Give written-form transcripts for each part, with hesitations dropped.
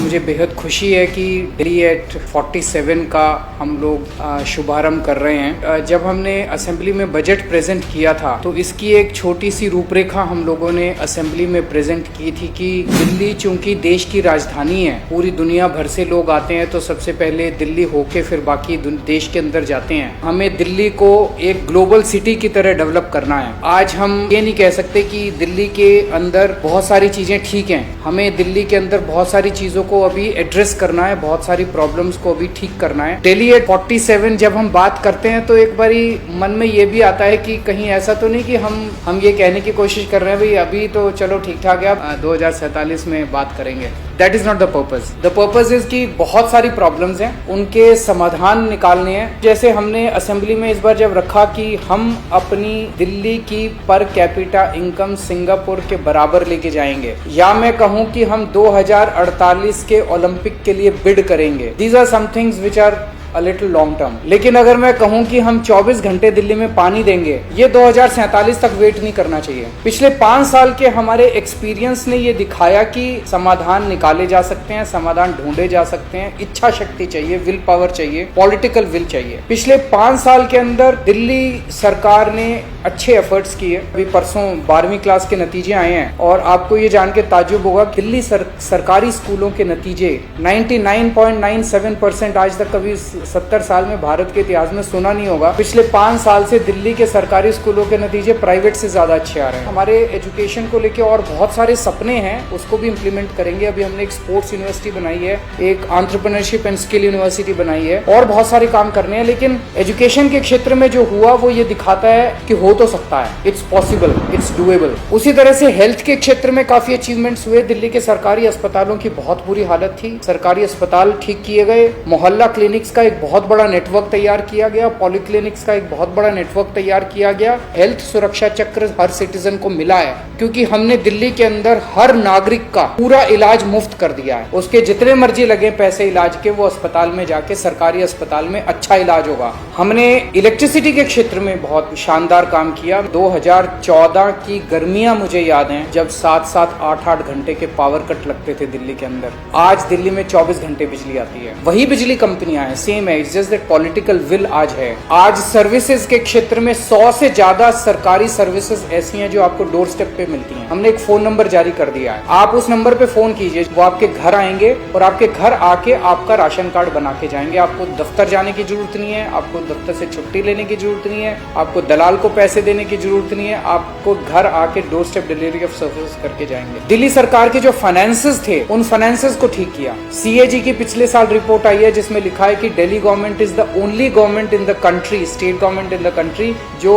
मुझे बेहद खुशी है कि दिल्ली एट 47 का हम लोग शुभारंभ कर रहे हैं। जब हमने असेंबली में बजट प्रेजेंट किया था तो इसकी एक छोटी सी रूपरेखा हम लोगों ने असेंबली में प्रेजेंट की थी कि दिल्ली चूंकि देश की राजधानी है, पूरी दुनिया भर से लोग आते हैं तो सबसे पहले दिल्ली होके फिर बाकी देश के अंदर जाते हैं। हमें दिल्ली को एक ग्लोबल सिटी की तरह डेवलप करना है। आज हम ये नहीं कह सकते कि दिल्ली के अंदर बहुत सारी चीजें ठीक हैं, हमें दिल्ली के अंदर बहुत सारी चीजों को अभी एड्रेस करना है, बहुत सारी प्रॉब्लम्स को अभी ठीक करना है। दिल्ली एट 47 जब हम बात करते हैं तो एक बारी मन में ये भी आता है कि कहीं ऐसा तो नहीं कि हम ये कहने की कोशिश कर रहे हैं भाई अभी तो चलो ठीक ठाक है, 2047 में बात करेंगे। That is not the purpose. The purpose is कि बहुत सारी प्रॉब्लम्स हैं, उनके समाधान निकालने हैं। जैसे हमने असेंबली में इस बार जब रखा कि हम अपनी दिल्ली की पर कैपिटा इनकम सिंगापुर के बराबर लेके जाएंगे, या मैं कहूं कि हम 2048 के ओलंपिक के लिए बिड करेंगे। These are some things which are a little long term. लेकिन अगर मैं कहूं कि हम 24 घंटे दिल्ली में पानी देंगे, ये 2047 तक वेट नहीं करना चाहिए। पिछले 5 साल के हमारे एक्सपीरियंस ने ये दिखाया कि समाधान निकाले जा सकते हैं, समाधान ढूंढे जा सकते हैं। इच्छा शक्ति चाहिए, विल पावर चाहिए, पॉलिटिकल विल चाहिए। पिछले 5 साल के अंदर दिल्ली सरकार ने अच्छे एफर्ट्स किए। अभी परसों 12वीं क्लास के नतीजे आए हैं और आपको ये जान के ताज्जुब होगा, दिल्ली सरकारी स्कूलों के नतीजे 99.97% आज तक कभी 70 साल में भारत के इतिहास में सुना नहीं होगा। पिछले 5 साल से दिल्ली के सरकारी स्कूलों के नतीजे प्राइवेट से ज्यादा अच्छे आ रहे हैं। हमारे एजुकेशन को लेके और बहुत सारे सपने हैं, उसको भी इम्प्लीमेंट करेंगे। अभी हमने एक स्पोर्ट्स यूनिवर्सिटी बनाई है, एक एंटरप्रेन्योरशिप एंड स्किल यूनिवर्सिटी बनाई है, और बहुत सारे काम करने हैं। लेकिन एजुकेशन के क्षेत्र में जो हुआ वो ये दिखाता है कि हो तो सकता है, इट्स पॉसिबल, इट्स डूएबल। उसी तरह से हेल्थ के क्षेत्र में काफी अचीवमेंट्स हुए। दिल्ली के सरकारी अस्पतालों की बहुत बुरी हालत थी, सरकारी अस्पताल ठीक किए गए। मोहल्ला क्लिनिक्स का एक बहुत बड़ा नेटवर्क तैयार किया गया, पॉलीक्लिनिक्स का एक बहुत बड़ा नेटवर्क तैयार किया गया। हेल्थ सुरक्षा चक्र हर सिटीजन को मिला है, क्योंकि हमने दिल्ली के अंदर हर नागरिक का पूरा इलाज मुफ्त कर दिया है। उसके जितने मर्जी लगे पैसे इलाज के, वो अस्पताल में जाके सरकारी अस्पताल में अच्छा इलाज होगा। हमने इलेक्ट्रिसिटी के क्षेत्र में बहुत शानदार काम किया। 2014 की गर्मियां मुझे याद हैं, जब 7-7, 8-8 घंटे के पावर कट लगते थे दिल्ली के अंदर। आज दिल्ली में 24 घंटे बिजली आती है। वही बिजली कंपनियां हैं, सेम है, it's just that political will आज है। आज सर्विसेज के क्षेत्र में 100 से ज्यादा सरकारी सर्विसेज ऐसी हैं जो आपको डोर स्टेप पे मिलती हैं। हमने एक फोन नंबर जारी कर दिया है, आप उस नंबर पे फोन कीजिए, वो आपके घर आएंगे और आपके घर आके आपका राशन कार्ड बना के जाएंगे। आपको दफ्तर जाने की जरूरत नहीं है, आपको दफ्तर से छुट्टी लेने की जरूरत नहीं है, आपको दलाल को पैसे देने की जरूरत नहीं है, आपको घर आके door step delivery of services करके जाएंगे। दिल्ली सरकार के जो फाइनेंसेस थे, उन फाइनेंसेस को ठीक किया। सीएजी की पिछले साल रिपोर्ट आई है जिसमें लिखा है कि Delhi government is the only government in the country, state government in the country, जो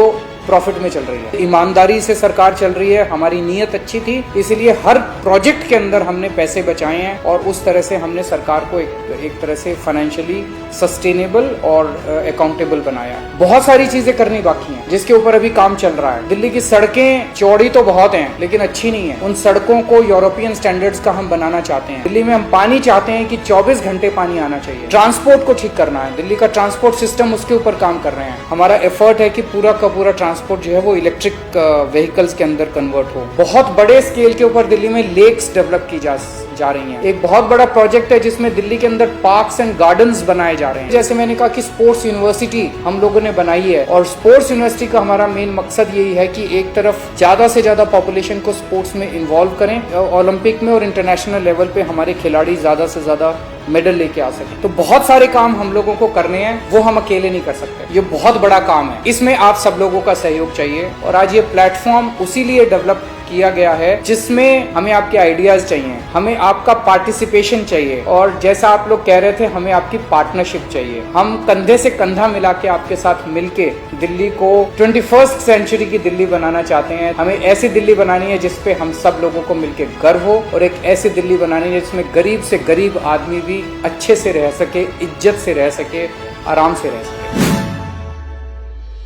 प्रॉफिट में चल रही है। ईमानदारी से सरकार चल रही है, हमारी नीयत अच्छी थी, इसलिए हर प्रोजेक्ट के अंदर हमने पैसे बचाए हैं और उस तरह से हमने सरकार को एक तरह से फाइनेंशियली सस्टेनेबल और अकाउंटेबल बनाया। बहुत सारी चीजें करनी बाकी हैं जिसके ऊपर अभी काम चल रहा है। दिल्ली की सड़कें चौड़ी तो बहुत हैं लेकिन अच्छी नहीं है। उन सड़कों को यूरोपियन स्टैंडर्ड्स का हम बनाना चाहते हैं। दिल्ली में हम पानी चाहते हैं कि 24 घंटे पानी आना चाहिए। ट्रांसपोर्ट को ठीक करना है, दिल्ली का ट्रांसपोर्ट सिस्टम, उसके ऊपर काम कर रहे हैं। हमारा एफर्ट है कि पूरा का पूरा ट्रांसपोर्ट जो है वो इलेक्ट्रिक व्हीकल्स के अंदर कन्वर्ट हो। बहुत बड़े स्केल के ऊपर दिल्ली में लेक्स डेवलप की जा रही हैं। एक बहुत बड़ा प्रोजेक्ट है जिसमें दिल्ली के अंदर पार्क्स एंड गार्डन्स बनाए जा रहे हैं। जैसे मैंने कहा कि स्पोर्ट्स यूनिवर्सिटी हम लोगों ने बनाई है, और स्पोर्ट्स यूनिवर्सिटी का हमारा मेन मकसद यही है कि एक तरफ ज्यादा से ज्यादा पॉपुलेशन को स्पोर्ट्स में इन्वॉल्व करें, ओलंपिक में और इंटरनेशनल लेवल पे हमारे खिलाड़ी ज्यादा से ज्यादा मेडल लेके आ सके। तो बहुत सारे काम हम लोगों को करने हैं, वो हम अकेले नहीं कर सकते। ये बहुत बड़ा काम है, इसमें आप सब लोगों का सहयोग चाहिए। और आज ये प्लेटफॉर्म उसी लिए डेवलप किया गया है जिसमें हमें आपके आइडियाज चाहिए, हमें आपका पार्टिसिपेशन चाहिए, और जैसा आप लोग कह रहे थे हमें आपकी पार्टनरशिप चाहिए। हम कंधे से कंधा मिला के आपके साथ मिलके दिल्ली को 21st सेंचुरी की दिल्ली बनाना चाहते हैं। हमें ऐसी दिल्ली बनानी है जिसपे हम सब लोगों को मिलके गर्व हो, और एक ऐसी दिल्ली बनानी है जिसमें गरीब से गरीब आदमी भी अच्छे से रह सके, इज्जत से रह सके, आराम से रह सके।